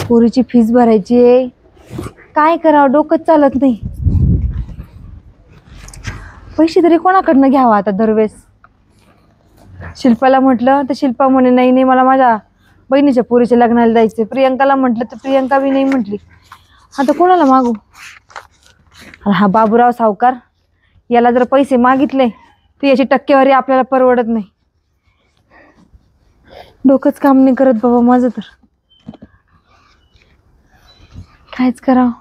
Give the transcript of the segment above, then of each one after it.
पोरीची fees भरायची आहे, काय करावं डोकंच चालत नाही. पैसे तरी कोणाकडनं घ्यावा आता दरवेळेस. शिल्पाला म्हटलं तर शिल्पा म्हणे नाही नाही मला माझ्या बहिणीच्या पोरीच्या लग्नाला जायचे. प्रियंकाला म्हटलं तर प्रियंका बी नाही म्हटली. आता कोणाला मागू? हा बाबूराव सावकार, याला जर पैसे मागितले तर याची टक्केवारी आपल्याला परवडत नाही. डोकंच काम नाही करत बाबा माझं तर. कायच करावं,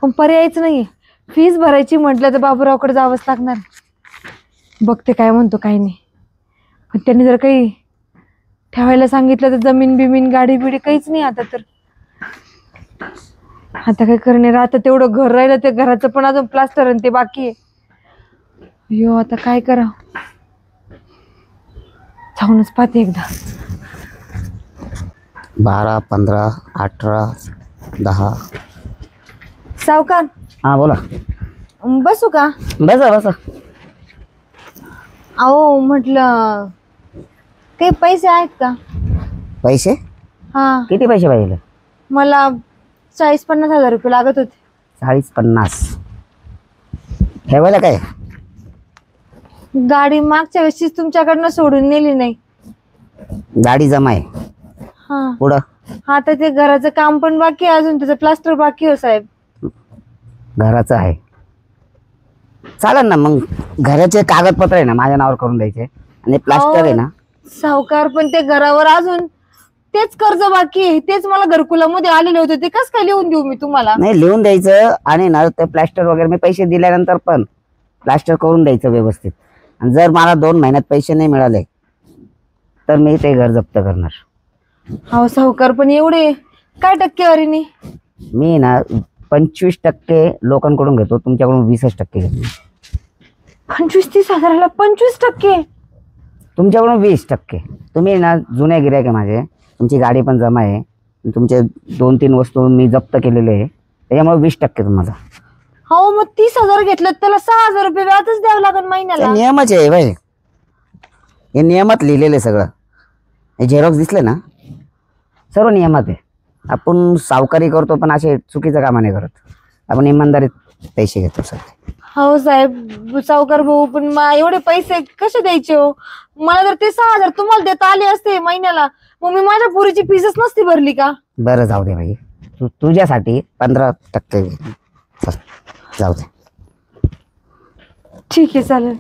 पण पर्यायच नाहीये. फीस भरायची म्हटलं तर बाबूरावकडे जावंच लागणार. बघते काय म्हणतो काही नाही. पण त्यांनी जर काही ठेवायला सांगितलं तर जमीन बिमीन गाडी बिडी काहीच नाही आता तर. आता काय करणार? आता तेवढं घर राहिलं, ते घराचं पण अजून प्लास्टर आणि ते बाकी आहे. यो आता काय करावं? जाऊनच पाहते एकदा. 12, 15, 18, 10. सावकार. हा बोला. बसू का? बसा बसा. अहो म्हटलं काही पैसे आहेत का? पैसे? हा. किती पैसे पाहिजे? मला 40-50 हजार रुपये लागत होते. 40-50 ठेवायला काय? गाडी मागच्या वेळेस तुमच्याकडनं सोडून नेली नाही. गाडी जमा आहे. हा. पुढं? हा तर ते घराचं काम पण बाकी आहे, अजून त्याचं प्लास्टर बाकी हो साहेब. घराचं आहे, चालेल ना. मग घराचे कागदपत्र आहे ना माझ्या नावावर करून द्यायचे, आणि प्लास्टर आहे ना. सावकार पण ते घरावर अजून तेच कर्ज बाकी आहे. तेच मला घरकुलामध्ये आलेले होते, ते कसं काय लिहून देऊ मी तुम्हाला? नाही, लिहून द्यायचं आणि ना ते प्लास्टर वगैरे मी पैसे दिल्यानंतर पण प्लास्टर करून द्यायचं व्यवस्थित. आणि जर मला 2 महिन्यात पैसे नाही मिळाले तर मी ते घर जप्त करणार. हो सावकार, पण एवढे काय टक्केवारीने? मी ना 25% लोकांकडून घेतो, तुमच्याकडून 20% घेतो. 25-30 हजाराला 25%? तुमच्याकडून 20%. तुम्ही ना जुने गिऱ्हाईक आहे माझे, तुमची गाडी पण जमा आहे, तुमचे 2-3 वस्तू मी जप्त केलेले आहे, त्याच्यामुळे 20% तुम्हाला. हो मग 30 हजार घेतलं त्याला 6 हजार रुपये व्याजच द्यावं लागेल महिन्याला. नियमच आहे भाई, हे नियमात लिहिलेले सगळं. हे झेरॉक्स दिसले ना, सर्व नियमात आहे. आपण सावकारी करतो पण असे चुकीचं कामा नाही करत, आपण इमानदारीत पैसे घेतो सर. हो साहेब सावकार भाऊ, पण एवढे पैसे कसे द्यायचे हो? मला जर ते 6 हजार तुम्हाला देता आले असते महिन्याला, मग मी माझ्या पोरीची फीसच नसती भरली का? बरं जाऊ दे भाई, तुझ्यासाठी 15% जाऊ दे. ठीक आहे चालेल.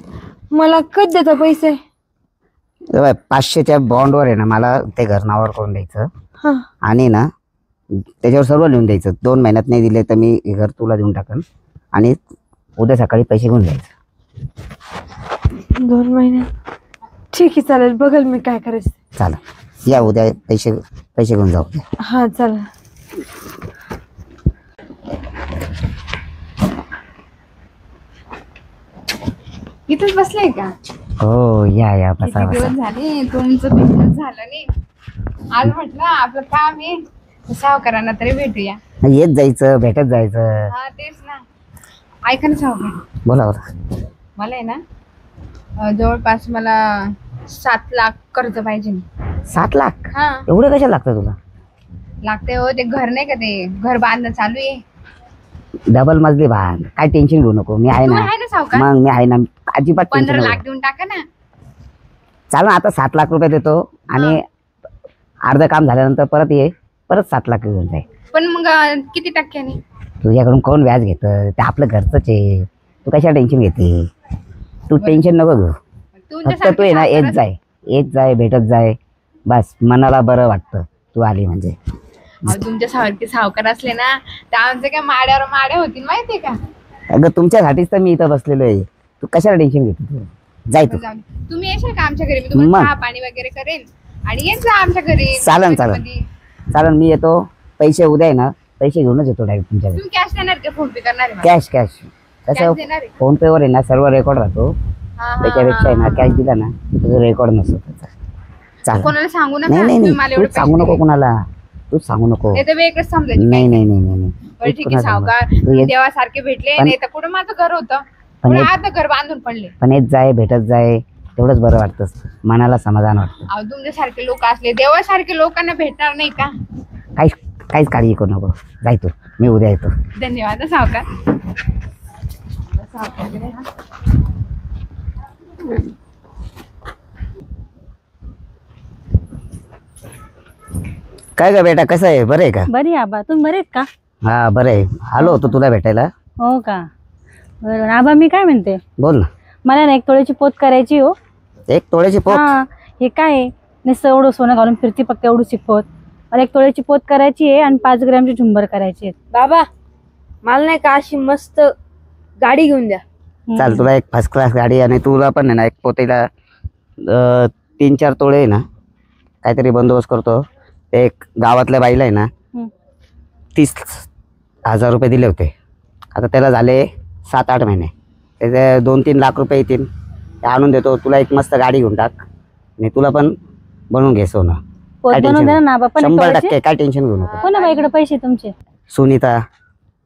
मला कधी देता पैसे? 500च्या बॉन्डवर आहे ना, मला ते घर नावावर करून द्यायचं. हा. आणि ना त्याच्यावर सर्व लिहून द्यायचं. 2 महिन्यात नाही दिले तर मी घर तुला देऊन टाकन, आणि उद्या सकाळी पैसे घेऊन जायचं. 2 महिन्यात? ठीक आहे चालेल, बघल मी काय करायचं. चालेल, या उद्या पैसे घेऊन जाऊ. हा चालेल. इथंच बसले का? हो या बसा किती बसा. दिवस झाले तुमचं भेटणं झालं नाही. आज म्हटलं आपलं काम आहे, सावकारांना तरी भेटूया. येत जायचं, भेटत जायचं. हा तेच ना. ऐका ना सावकार, बोला बोला. मला आहे ना जवळपास मला 7 लाख कर्ज पाहिजे. 7 लाख? हा. एवढं कशाला लागतं तुला? लागते हो, ते घर नाही का, ते घर बांधणं चालू आहे. डबल मजली बांध, काय टेन्शन घेऊ नको, मी आहे ना. तुम्ही आहे ना सावकार? मग मी आहे ना, अजिबात 15 लाख देऊन टाका ना. चालेल, आता 7 लाख रुपये देतो, आणि अर्ध काम झाल्यानंतर परत ये, परत 7 लाख घेऊन जाईल. पण मग किती टक्क्याने? तुझ्याकडून कोण व्याज घेतं? ते आपलं घरचंच आहे, तू कशा टेन्शन घेते? तू टेन्शन नको घेऊ. फक्त तू आहे ना येत जाय भेटत जाय, बस मनाला बरं वाटतं तू आली म्हणजे. तुमच्यासारखे सावकार असले ना तर आमचे काय माड्यावर माड्या होतील माहितीये का? अगं तुमच्यासाठीच तर मी इथं बसलेलो आहे, तू कशाला टेन्शन घेते? तू जाय. तू तुम्ही येशाल का आमच्या घरी? मी तुम्हाला चहा पाणी वगैरे करेन आणि येत जा आमच्या घरी. चालन मी येतो. पैसे उद्या आहे ना, पैसे घेऊनच येतो डायरेक्ट तुमच्याकडे. तुम्ही कॅश देणार का फोन पे करणार? कॅश कसं फोन पे वर आहे ना सर्व रेकॉर्ड राहतो, त्याच्यापेक्षा आहे ना कॅश दिला ना तुझं रेकॉर्ड नसतो त्याचा. चालेल, कोणाला सांगू नका. नाही तूच सांगू नको कोणाला, तूच सांगू नको. वेगळंच समजायचं. नाही ठीक आहे सावकार, देवासारखे भेटले नाही तर कुठं माझं घर होतं, आता घर बांधून पडले. पण येत जाय भेटत जाय, तेवढंच बरं वाटतं, मनाला समाधान वाटतं. तुमच्यासारखे लोक असले, देवासारखे लोकांना भेटणार नाही का? काहीच काळजी करू नको, जाय तू, मी उद्या येतो. धन्यवाद सावकार. सावकार काय ग बेटा, कसं आहे, बरं आहे का? बरी आबा, तुम्ही बरे आहेत का? हा बरं आहे, आलो होतो तुला भेटायला. हो का, बरं. आबा मी काय म्हणते, बोल ना. मला ना 1 तोळ्याची पोत करायची हो. 1 तोळ्याची पोत? हा, हे काय आहे, नुसतं एवढं सोनं घालून फिरती फक्त एवढीची पोत. मला 1 तोळ्याची पोत करायची आहे आणि 5 ग्रॅमची झुंबर करायची आहे. बाबा मला नाही का अशी मस्त गाडी घेऊन द्या. चाल, तुला एक फर्स्ट क्लास गाडी, आणि तुला पण आहे ना एक पोतीला 3-4 तोळे आहे ना काहीतरी बंदोबस्त करतो. एक गावातल्या बाईला आहे ना 30,000 रुपये दिले होते, आता त्याला झाले 7-8 महिने, त्याचे 2-3 लाख रुपये येतील, ते आणून देतो. तुला एक मस्त गाडी घेऊन टाक आणि तुला पण बनवून घे सोनं. पोत काय बनवून टेन्शन द्या ना आबा, पण 100%, काय टेन्शन घेऊ नको. हो ना बाईकडे पैसे तुमचे, सुनीता,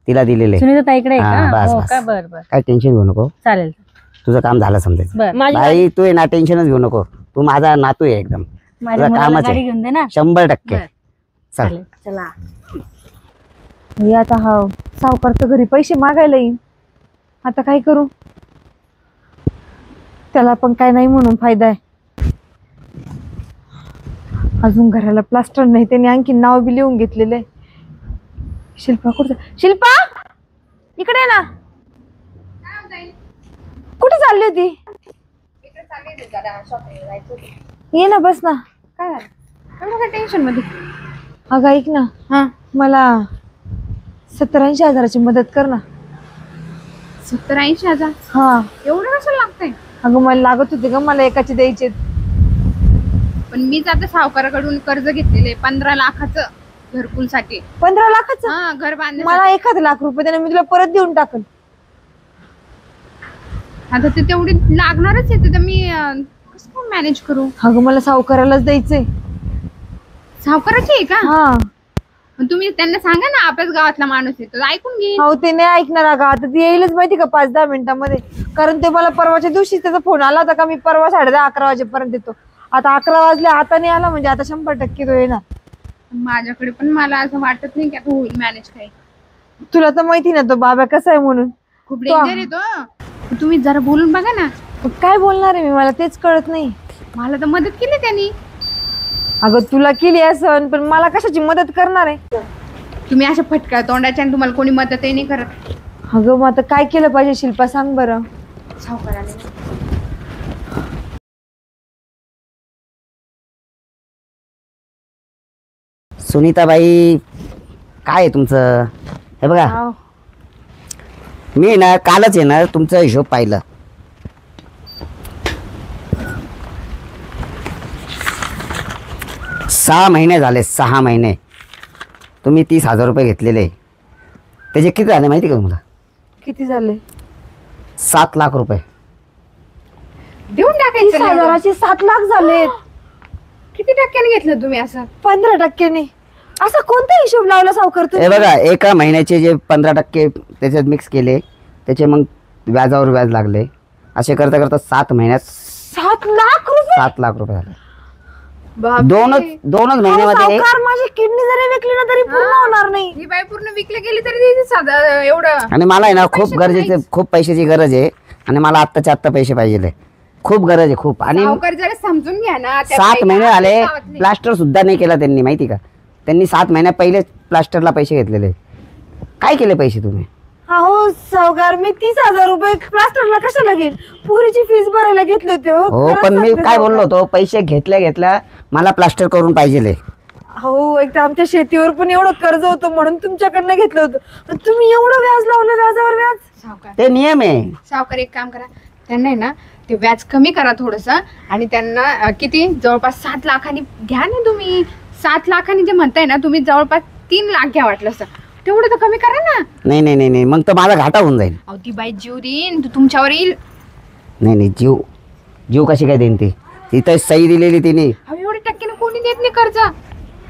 तिला दिलेले. सुनीता ताईकडे आहे हा, का? बस, हो बस. का, बरं बरं, काय टेन्शन घेऊ नको, चालेल. तुझं काम झालं समजायचं. बरं, बाई तू आहे ना, टेन्शनच घेऊ नको, तू माझा नातू आहे एकदम, माझ्या तुझं मुलाला कामच गाडी आहे घेऊन दे ना. 100%. बरं, चल. चालेल. चला, हे आता हा सावकार तर घरी पैसे मागायला येईल, आता काय करू? त्याला पण काय नाही म्हणून फायदा आहे. अजून घराला प्लास्टर नाही, त्याने आणखी नाव बी लिहून घेतलेलं आहे. शिल्पा कुठे, शिल्पा इकडे ये ना. कुठे चालली होती? ये ना, बस ना. काय झालं? एवढं काय टेन्शन मध्ये? अगं ऐक ना, हा, मला 70-80 हजाराची मदत कर ना. 70-80 हजार? हा एवढं कसं लागतंय? अगं मला लागत होते ग, मला एकाचे द्यायचे. पण मीच आता सावकाराकडून कर्ज घेतलेले 15 लाखाचं घरकुलसाठी. 15 लाखाचं? हा, घर बांधण्यासाठी. मला 1 लाख रुपये त्याने मी तुला परत देऊन टाकल. आता ते तेवढी लागणारच आहे, तर मी कसं मॅनेज करू? अगं मला सावकारालाच द्यायचंय. सावकाराची आहे का? हा. मग तुम्ही त्यांना सांगा ना, आपल्याच गावातला माणूस आहे, तो ऐकून घेईन. हो, ते नाही ऐकणार अगं, आता ते येईलच माहिती का 5-10 मिनिटांमध्ये, कारण ते मला परवाच्या दिवशी त्याचा फोन आला होता का मी परवा 10:30-11 वाजेपर्यंत येतो. आता 11 वाजले, आता नाही आला म्हणजे आता 100% तो येणार. माझ्याकडे पण मला असं वाटत नाही की आता होईल मॅनेज. काय तुला तर माहिती ना तो बाबा कसा आहे म्हणून. खूप डेंजर आहे तो. तुम्ही जरा बोलून बघा ना. काय बोलणार आहे मी, मला तेच कळत नाही. मला तर मदत केली त्यांनी. अगं तुला केली असं, पण मला कशाची मदत करणार आहे? तुम्ही अशा फटका तोंडाच्या आणि तुम्हाला कोणी मदतही नाही करत. अगं मग आता काय केलं पाहिजे शिल्पा, सांग बरं. सावकाराने सुनीताबाई, काय आहे तुमचं? हे बघा, हाव. मी ना कालच आहे ना तुमचा हिशोब पाहिलं. सहा महिने झाले, 6 महिने तुम्ही 30,000 रुपये घेतलेले. त्याचे किती झाले माहिती का तुम्हाला? किती झाले? 7 लाख रुपये. देऊन 30 टाकायचं ना एवढं. हजाराचे 7 लाख झाले. किती टक्क्याने घेतलं तुम्ही असं? 15%. असा कोणता हिशोब लावला सावकार हे तुम्ही? बघा, एका महिन्याचे जे 15% त्याच्यात मिक्स केले, त्याचे मग व्याजावर व्याज लागले, असे करता करता 7 महिन्यात 7 लाख रुपये? 7 लाख रुपये झाले. बापरे. दोनच महिन्यामध्ये. सावकार माझी किडनी जरी विकली ना तरी पूर्ण होणार नाही. ही बाई पूर्ण विकली गेली तरी तिथे साधं एवढं. आणि मला आहे ना खूप पैसे गरजेचे, नाहीच. खूप पैशाची गरज आहे, आणि मला आत्ताच्या आत्ता पैसे पाहिजे, खूप गरज आहे खूप. आणि सावकार जरा समजून घ्या ना. त्या 7 बाईला महिने झाले, गावातली. प्लास्टर सुद्धा नाही केला त्यांनी, माहिती का? त्यांनी 7 महिन्या पहिले प्लास्टरला पैसे घेतलेले. काय केले पैसे तुम्ही? हो सावकार, मी 30,000 रुपये प्लास्टरला कशाला घेईन? पुरीची फीस भरायला घेतले होते. हो, खरंच पण मी सांगते काय सावकार. बोललो होतो, पैसे घेतल्या मला प्लास्टर करून पाहिजे. हो, एक तर आमच्या शेतीवर पण एवढं कर्ज होतं म्हणून तुमच्याकडनं घेतलं होतं, पण तुम्ही एवढं व्याज लावलं, व्याजावर व्याज. सावकार ते नियम आहे. सावकार एक काम करा, त्यांना आहे ना ते व्याज कमी करा थोडस, आणि त्यांना किती जवळपास 7 लाखांनी घ्या ना तुम्ही. 7 लाखांनी जे म्हणताय ना तुम्ही, जवळपास 3 लाख घ्या वाटलं असं. तेवढं तर कमी करा ना. नाही नाही नाही नाही, मग तर माझा घाटा होऊन जाईल. अहो ती बाई जीव देईन, तुमच्यावर येईल. नाही नाही, जीव कशी काय देईन ती? तिथं सही दिलेली तिने. अहो एवढे टक्क्याने कोणी देत नाही कर्ज.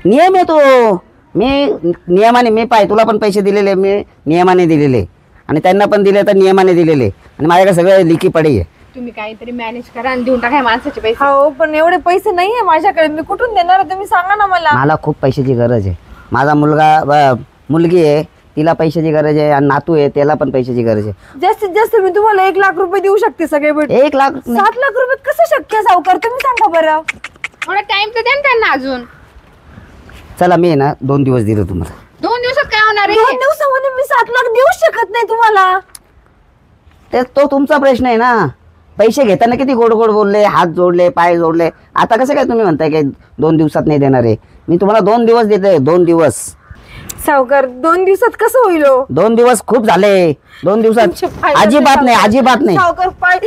नियम आहे तो. मी नियमाने, मी तुला पण पैसे दिलेले, मी नियमाने दिलेले, आणि त्यांना पण दिले तर नियमाने दिलेले, आणि माझ्याकडे सगळं लिखी पडी आहे. तुम्ही काहीतरी मॅनेज करा आणि देऊन टाका माणसाचे पैसे. हो, पण एवढे पैसे नाहीये माझ्याकडे, मी कुठून देणार आहे? तुम्ही सांगा ना मला. मला खूप पैशाची गरज आहे. माझा मुलगी आहे, तिला पैशाची गरज आहे, आणि नातू आहे, त्याला पण पैशाची गरज आहे. जास्तीत जास्त मी तुम्हाला 1 लाख रुपये देऊ शकते सगळे भेटून. 1 लाख 7 लाख रुपये कसं शक्य आहे सावकार, तुम्ही सांगा बरं. थोडा टाइम तर द्या ना त्यांना अजून. चला मी आहे ना 2 दिवस दिले तुम्हाला. 2 दिवसात काय होणार 2 आहे? दिवसामध्ये मी 7 लाख देऊ शकत नाही तुम्हाला. तो तुमचा प्रश्न आहे ना. पैसे घेताना किती गोड गोड बोलले, हात जोडले, पाय जोडले. आता कसं काय तुम्ही म्हणताय की 2 दिवसात नाही देणार आहे? मी तुम्हाला 2 दिवस देते. 2 दिवस. सावकार 2 दिवसात कसं होईल हो? 2 दिवस खूप झाले. 2 दिवसात अजिबात नाही, अजिबात नाही. सावकार पाय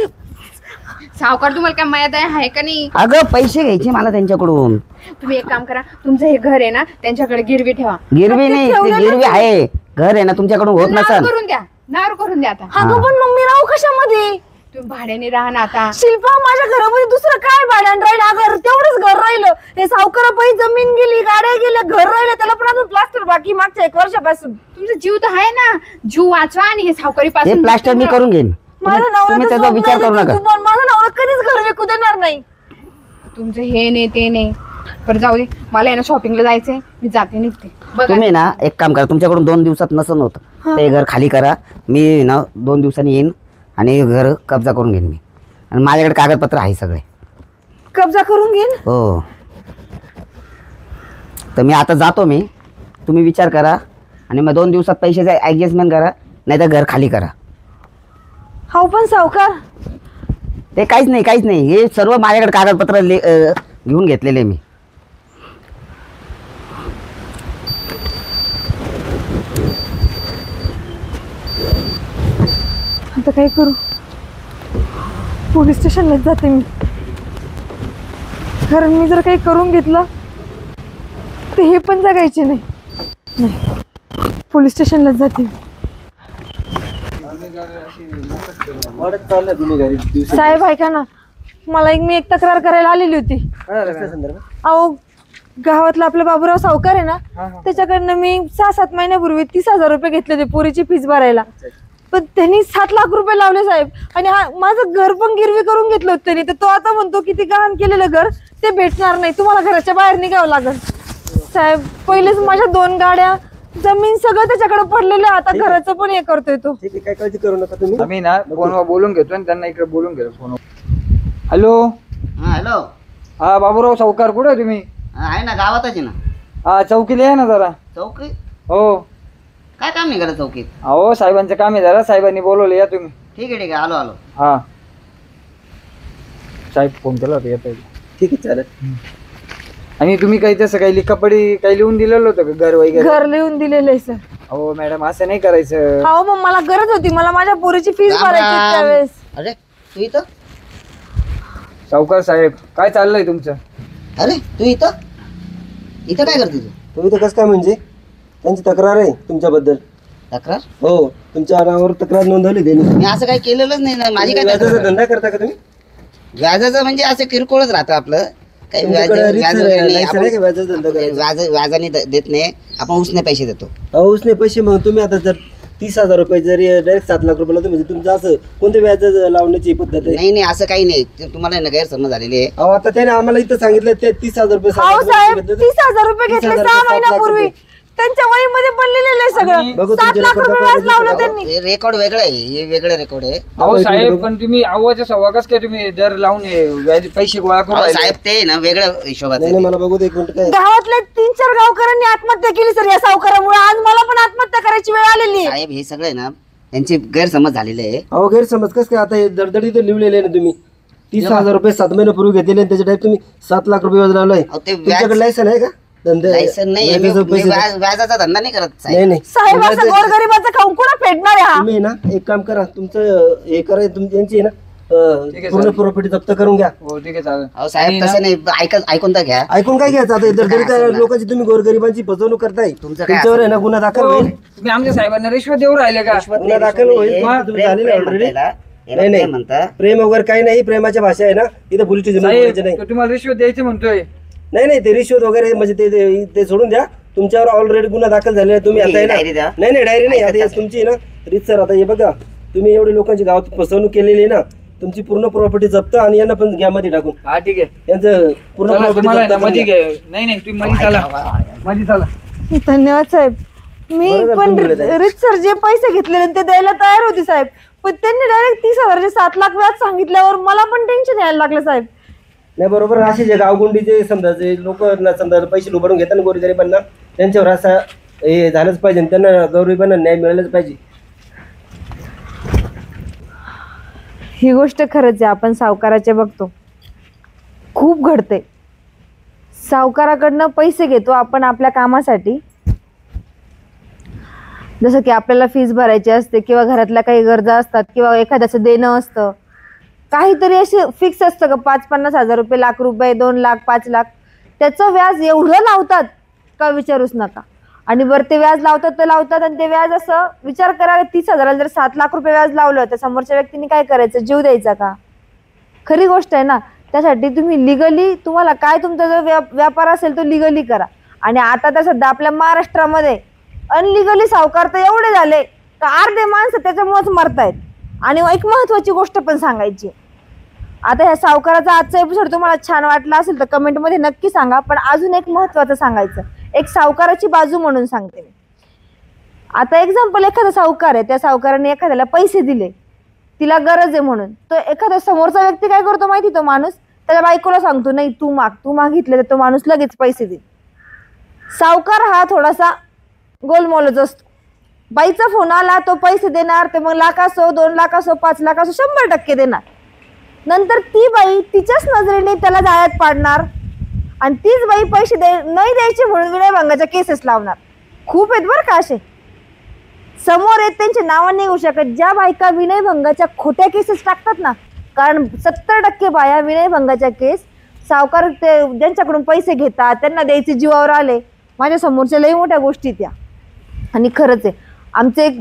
सावकार तुम्हाला काय माहित आहे का नाही? अगं पैसे घ्यायचे मला त्यांच्याकडून. तुम्ही एक काम करा, तुमचं हे घर आहे ना त्यांच्याकडे गिरवी ठेवा. गिरवी नाही, ते गिरवी आहे. घर आहे ना तुमच्याकडून होत नार नसेल. करून द्या, नार करून द्या. आता अगं पण मग मी राहू कशामध्ये? तुम्ही भाड्याने राहा ना आता. शिल्पा माझ्या घरामध्ये दुसरं काय भाड्यानं राहिलं? अगं तेवढंच घर राहिलं. हे सावकारापायी जमीन गेली, गाड्या गेल्या, घर राहिलं, त्याला पण अजून प्लास्टर बाकी मागच्या 1 वर्षापासून. तुमचा जीव तर आहे ना, जीव वाचवा आणि हे सावकारी हे पासून प्लास्टर मी करून घेईन. माझा तुम्ही त्याचा विचार करू नका. माझा नवरा कधीच घर विकू देणार नाही. तुमचं हे नाही ते नाही. बरं जाऊ दे, मला आहे ना शॉपिंगला जायचंय, मी जाते निघते. बघा तुम्ही ना एक काम करा, तुमच्याकडून 2 दिवसात नसन होतं ते घर खाली करा. मी ना 2 दिवसांनी येईन आणि घर कब्जा करून घेईन मी. आणि माझ्याकडे कागदपत्र आहे सगळे. कब्जा करून घेईन. हो, तर मी आता जातो. तुम्ही विचार करा आणि मग 2 दिवसात पैशाचं ॲडजस्टमेंट करा, नाही तर घर खाली करा. हो पण सावकार ते काहीच नाही. हे सर्व माझ्याकडे कागदपत्र घेऊन घेतलेले मी. आता काय करू? पोलीस स्टेशनलाच जाते मी. कारण मी जर काही करून घेतलं तर हे पण जगायचे नाही. पोलीस स्टेशनलाच जाते. साहेब ऐका ना, मला मी एक तक्रार करायला आलेली होती. अहो गावातला आपला बाबूराव सावकार आहे ना, त्याच्याकडनं मी 6-7 महिन्यापूर्वी 30,000 रुपये घेतले होते पोरीची फीस भरायला. पण त्यांनी 7 लाख रुपये लावले साहेब. आणि माझं घर पण गिरवी करून घेतलं होतं त्यांनी. तर तो आता म्हणतो की ते गहाण केलेलं घर ते भेटणार नाही, तुम्हाला घराच्या बाहेर निघावं लागेल. साहेब पहिलेच माझ्या 2 गाड्या, जमीन सगळं त्याच्याकडे पडलेलं. आता घराचं पण हे करतोय तो. ठीक आहे, काय काळजी करू नका तुम्ही. आम्ही ना फोनवर बोलून घेतो आणि त्यांना इकडे बोलून घेतो फोनवर. हॅलो. हॅलो. हा बाबूराव सावकार, कुठे आहे तुम्ही? आहे ना, गावातच आहे ना. हा चौकीला आहे ना जरा. चौकी? हो. काय काम नाही करत चौकीत? अहो साहेबांचं काम आहे जरा, साहेबांनी बोलवलं, या तुम्ही. ठीक आहे आलो. हा साहेब फोन केला होता, येतो. ठीक आहे चालेल. आणि तुम्ही काही तसं काही लिखापडी काही लिहून दिलेलं होतं का घर वगैरे? घर लिहून दिलेलं आहे सर. हो मॅडम, असं नाही करायचं. हो मग मला गरज होती, मला माझ्या पोरीची फीस भरायची होती त्यावेळेस. अरे तू इथं? सावकार साहेब काय चाललंय तुमचं? अरे तू इथं काय करते तू? तुम्ही तर कसं काय म्हणजे? त्यांची तक्रार आहे तुमच्याबद्दल. तक्रार? हो, तुमच्या नावावर तक्रार नोंदवली त्यांनी. मी असं काही केलेलंच नाही ना. माझी काय व्याजाचा तक्रार? धंदा करता का तुम्ही? व्याजाचं म्हणजे असं किरकोळच राहतं आपलं. काही तुमच्याकडे व्याज रीतसर वगैरे नाही. लायसन आहे का व्याजाचा धंदा करायचा? व्याजाने देत नाही आपण, उसने पैसे देतो. अहो उसने पैसे. मग तुम्ही आता जर 30,000 रुपये जरी डायरेक्ट 7 लाख रुपये लावतो म्हणजे तुमचं असं कोणत्या व्याज लावण्याची पद्धत आहे? नाही असं काही नाही. तुम्हाला ना गैरसमज झालेली आहे. अहो आता त्याने आम्हाला इथं सांगितलं ते 30,000 रुपये. हो साहेब 30,000 रुपये घेतले 30,000 6 रुपये, 7 लाख महिन्यापूर्वी. रुपये. त्यांच्या वहीमध्ये पण लिहिलेलं आहे सगळं. बघू 7 तुमच्या लाख रुपये रेकॉर्ड व्याज लावलं दाखवा. त्यांनी. हे रेकॉर्ड वेगळं आहे, हे वेगळं रेकॉर्ड आहे. अहो साहेब पण तुम्ही आवाच्या सव्वा कस काय तुम्ही दर लावून हे पैसे गोळा करून अहो, राहिले? साहेब ते ना वेगळ्या हिशोबात नाही आहे. नाही, मला बघू दे एक मिनिट. काय गावातल्या 3-4 गावकऱ्यांनी आत्महत्या केली सर या सावकारामुळे. आज मला पण आत्महत्या करायची वेळ आलेली आहे. साहेब हे सगळं ना त्यांचे गैरसमज झालेले आहे. अहो गैरसमज कसं काय? आता हे दडदडी तर लिहिलेले ना तुम्ही. 30,000 रुपये 7 महिन्यापूर्वी घेतलेले आणि त्याच्या तुम्ही 7 लाख रुपये व्याज लावलाय. अहो, ते तुमच्याकडे लायसन आहे का? धंदे लायसन नाही. व्याजाचे पैसे व्याजाचा धंदा नाही करत साहेब. नाही नाही. साहेब असं गोरगरिबाचं खाऊन कुणा फेडणार आहे हा? तुम्ही ना एक काम करा, तुमचं हे करा, त्यांची ना पूर्ण प्रॉपर्टी जप्त करून घ्या. हो ठीक आहे चालेल. अहो साहेब तसं नाही, ऐकून तर घ्या. ऐकून काय घ्यायचं? आता दरदडी काय लोकांची तुम्ही गोरगरिबांची फसवणूक करताय. तुमचं काय तुमच्यावर आहे ना गुन्हा दाखल हो, होईल. तुम्ही आमच्या साहेबांना रिश्वत देऊ राहिले का? गुन्हा दाखल होईल. तुम्ही झालेलं आहे already. नाही नाही म्हणता प्रेम वगैरे काही नाही. प्रेमाच्या भाषा आहे ना इथं पोलीस स्टेशन साहेब नाही. तो तुम्हाला रिश्वत द्यायचं म्हणतोय. नाही ते रिश्वत वगैरे म्हणजे ते सोडून द्या. तुमच्यावर ऑलरेडी गुन्हा दाखल झालेला आहे. तुम्ही आता आहे डायरी द्या. ना. नाही डायरी नाही. आता तुमची ना रीतसर आता हे बघा, तुम्ही एवढी लोकांची गावात फसवणूक केलेली आहे ना, तुमची पूर्ण प्रॉपर्टी जप्त आणि यांना पण घ्या मध्ये टाकून. हा ठीक आहे. यांचं पूर्ण चला, property तुम्हाला जप्त आहे ना करून मध्ये घ्या. घे. नाही तुम्ही मध्ये चला, मध्ये चला. धन्यवाद साहेब. मी बरं झालं पण तुम्ही दिले. रीतसर जे पैसे घेतलेले ते द्यायला तयार होती साहेब, पण त्यांनी डायरेक्ट 30,000चे 7 लाख व्याज सांगितल्यावर मला पण टेन्शन यायला लागलं साहेब. नाही बरोबर, असे जे गावगुंडीचे समजा जे लोक समजा पैसे लुबाडून घेतात गोरगरिबांना, त्यांच्यावर असं हे झालंच पाहिजे आणि त्यांना गरिबांना न्याय मिळालाच पाहिजे. ही गोष्ट खरंच आहे, आपण सावकाराचे बघतो खूप घडते. सावकाराकडनं पैसे घेतो आपण आपल्या कामासाठी, जसं की आपल्याला फीस भरायची असते किंवा घरातल्या काही गरजा असतात किंवा एखाद्याचं देणं असतं, काहीतरी असे फिक्स असतं का 5-50 हजार रुपये, लाख रुपये, 2 लाख, 5 लाख, त्याचं व्याज एवढं लावतात का विचारूच नका. आणि बरं ते व्याज लावतात तर लावतात, आणि ते व्याज असं विचार करा 30,000 जर 7 लाख रुपये व्याज लावलं तर समोरच्या व्यक्तीने काय करायचं, जीव द्यायचा का? खरी गोष्ट आहे ना. त्यासाठी तुम्ही लिगली, तुम्हाला काय तुमचा जो व्यापार असेल तो लिगली करा. आणि आता तर सध्या आपल्या महाराष्ट्रामध्ये अनलिगली सावकार तर एवढे झाले का अर्धे माणसं त्याच्यामुळेच मरतायत. आणि एक महत्वाची गोष्ट पण सांगायची, आता ह्या सावकाराचा आजचा एपिसोड तुम्हाला छान वाटला असेल तर कमेंटमध्ये नक्की सांगा. पण अजून एक महत्वाचं सांगायचं, एक सावकाराची बाजू म्हणून सांगते मी. आता एक्झाम्पल, एखादा सावकार आहे, त्या सावकाराने एखाद्याला पैसे दिले, तिला गरज आहे म्हणून, तो एखादा समोरचा व्यक्ती काय करतो माहिती, तो माणूस त्याच्या बायकोला सांगतो नाही तू माग, तू मागितले तर तो माणूस लगेच पैसे देईल. सावकार हा थोडासा गोलमोलच असतो. बाईचा फोन आला तो पैसे देणार, ते मग लाख असो, 2 लाख असो, 5 लाख असो, 100% देणार. नंतर ती बाई तिच्याच नजरेने त्याला जाळ्यात पाडणार, आणि तीच बाई पैसे नाही द्यायचे म्हणून विनयभंगाच्या केसेस लावणार. खूप आहेत बरं का असे, समोर येत, त्यांचे नाव नाही येऊ शकत, ज्या बायका विनयभंगाच्या खोट्या केसेस टाकतात ना. कारण 70% बाया विनयभंगाच्या केस सावकार ते ज्यांच्याकडून पैसे घेतात त्यांना द्यायचे जीवावर आले. माझ्या समोरच्या लई मोठ्या गोष्टी त्या. आणि खरंच आहे, आमचे एक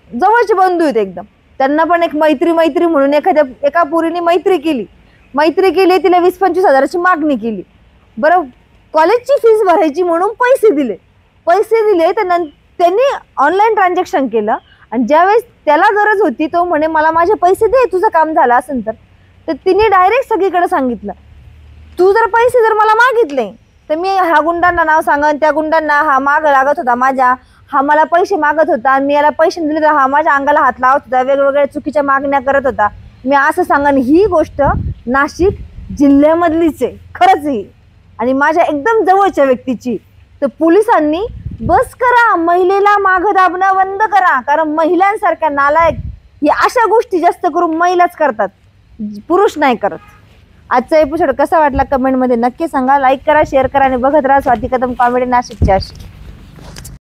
जवळचे बंधू आहेत एकदम, त्यांना पण एक मैत्री म्हणून एका पोरीने मैत्री केली, तिला 20-25 हजाराची मागणी केली. बरं, कॉलेजची फीस भरायची म्हणून पैसे दिले तर त्यांनी ऑनलाईन ट्रान्झॅक्शन केलं, आणि ज्यावेळेस त्याला गरज होती तो म्हणे मला माझे पैसे दे, तुझं काम झालं असेल तर तिने डायरेक्ट सगळीकडे सांगितलं, तू जर पैसे जर मला मागितले तर मी ह्या गुंडांना नाव सांगन, त्या गुंडांना, हा माग लागत होता माझ्या, हा मला पैसे मागत होता, आणि मी याला पैसे दिले तर हा माझ्या अंगाला हात लावत होता, वेगवेगळ्या चुकीच्या मागण्या करत होता, मी असं सांगन. ही गोष्ट नाशिक जिल्ह्यामधलीच आहे खरंच ही, आणि माझ्या एकदम जवळच्या व्यक्तीची. तर पोलिसांनी बस करा, महिलेला मागं दाबणं बंद करा, कारण महिलांसारख्या नालायक ही अशा गोष्टी जास्त करून महिलाच करतात, पुरुष नाही करत. आजचा एपिसोड कसा वाटला कमेंटमध्ये नक्की सांगा. लाईक करा, शेअर करा, आणि बघत राहा स्वाती कदम कॉमेडी नाशिकच्या.